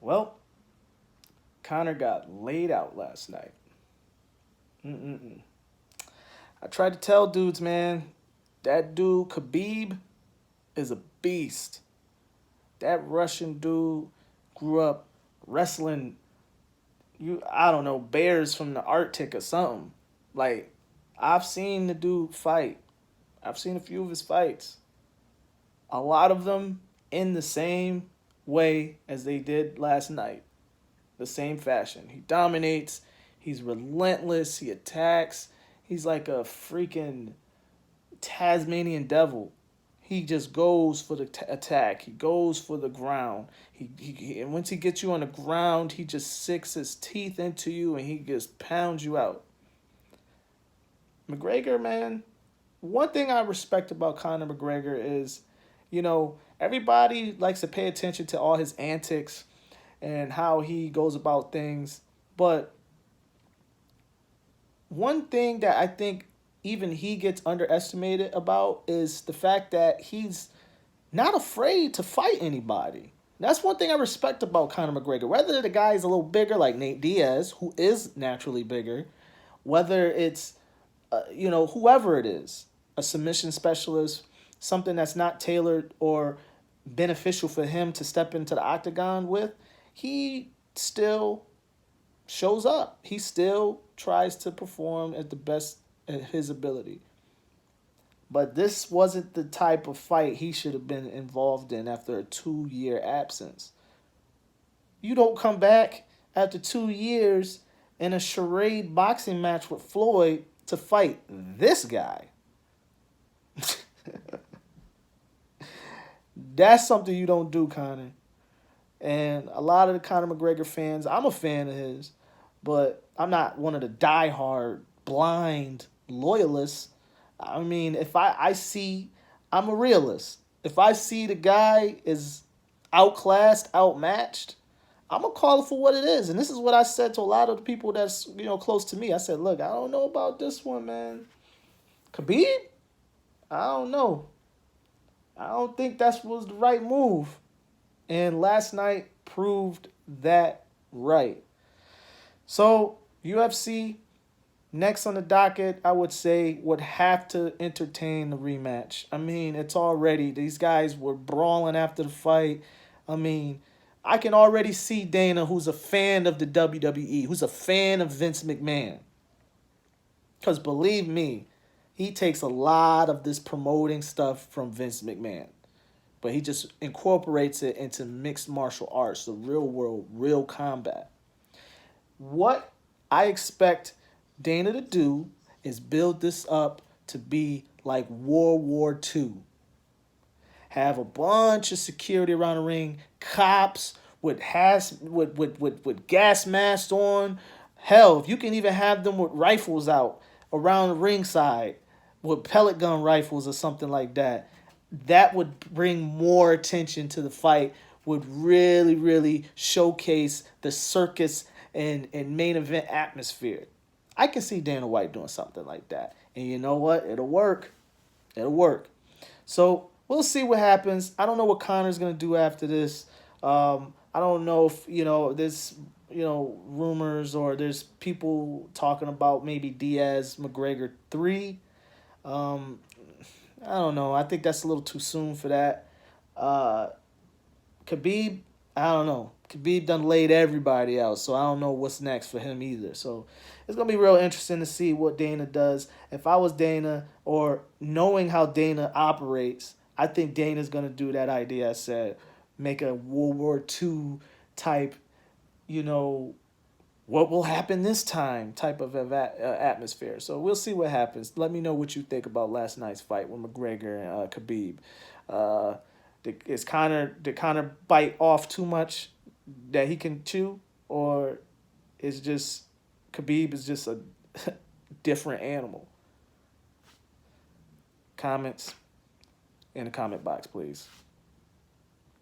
Well, Conor got laid out last night. Mm-mm-mm. I tried to tell dudes, man, that dude Khabib is a beast. That Russian dude grew up wrestling I don't know, bears from the Arctic or something. Like, I've seen the dude fight. I've seen a few of his fights. A lot of them in the same way as they did last night. The same fashion. He dominates. He's relentless. He attacks. He's like a freaking Tasmanian devil. He just goes for the attack. He goes for the ground. And once he gets you on the ground, he just sinks his teeth into you and he just pounds you out. McGregor, man, one thing I respect about Conor McGregor is, everybody likes to pay attention to all his antics and how he goes about things. But one thing that I think even he gets underestimated about is the fact that he's not afraid to fight anybody. That's one thing I respect about Conor McGregor. Whether the guy is a little bigger, like Nate Diaz, who is naturally bigger, whether it's, whoever it is, a submission specialist, something that's not tailored or beneficial for him to step into the octagon with, he still shows up. He still tries to perform at the best at his ability. But this wasn't the type of fight he should have been involved in after a 2 year absence. You don't come back after 2 years in a charade boxing match with Floyd to fight this guy. That's something you don't do, Conor. And a lot of the Conor McGregor fans, I'm a fan of his, but I'm not one of the diehard, blind loyalists. I mean, if I see, I'm a realist. If I see the guy is outclassed, outmatched, I'm gonna call it for what it is. And this is what I said to a lot of the people that's close to me. I said, look, I don't know about this one, man. Khabib, I don't know. I don't think that was the right move. And last night proved that right. So UFC next on the docket, I would say, would have to entertain the rematch. I mean, it's already, these guys were brawling after the fight. I mean, I can already see Dana, who's a fan of the WWE, who's a fan of Vince McMahon. Because believe me, he takes a lot of this promoting stuff from Vince McMahon. But he just incorporates it into mixed martial arts, the real world, real combat. What I expect Dana to do is build this up to be like World War II. Have a bunch of security around the ring, cops with gas masks on. Hell, if you can even have them with rifles out around the ringside, with pellet gun rifles or something like that, that would bring more attention to the fight, would really, really showcase the circus and main event atmosphere. I can see Dana White doing something like that. And you know what? It'll work. It'll work. So we'll see what happens. I don't know what Connor's going to do after this. I don't know if, there's, rumors or there's people talking about maybe Diaz McGregor 3. I don't know. I think that's a little too soon for that. Uh, Khabib, I don't know. Khabib done laid everybody out, so I don't know what's next for him either. So it's gonna be real interesting to see what Dana does. If I was Dana, or knowing how Dana operates, I think Dana's gonna do that idea I said, make a World War II type, you know, what will happen this time type of atmosphere. So we'll see what happens. Let me know what you think about last night's fight with McGregor and Khabib. Uh, did Connor bite off too much that he can chew, or is just Khabib is just a different animal? Comments in the comment box, please.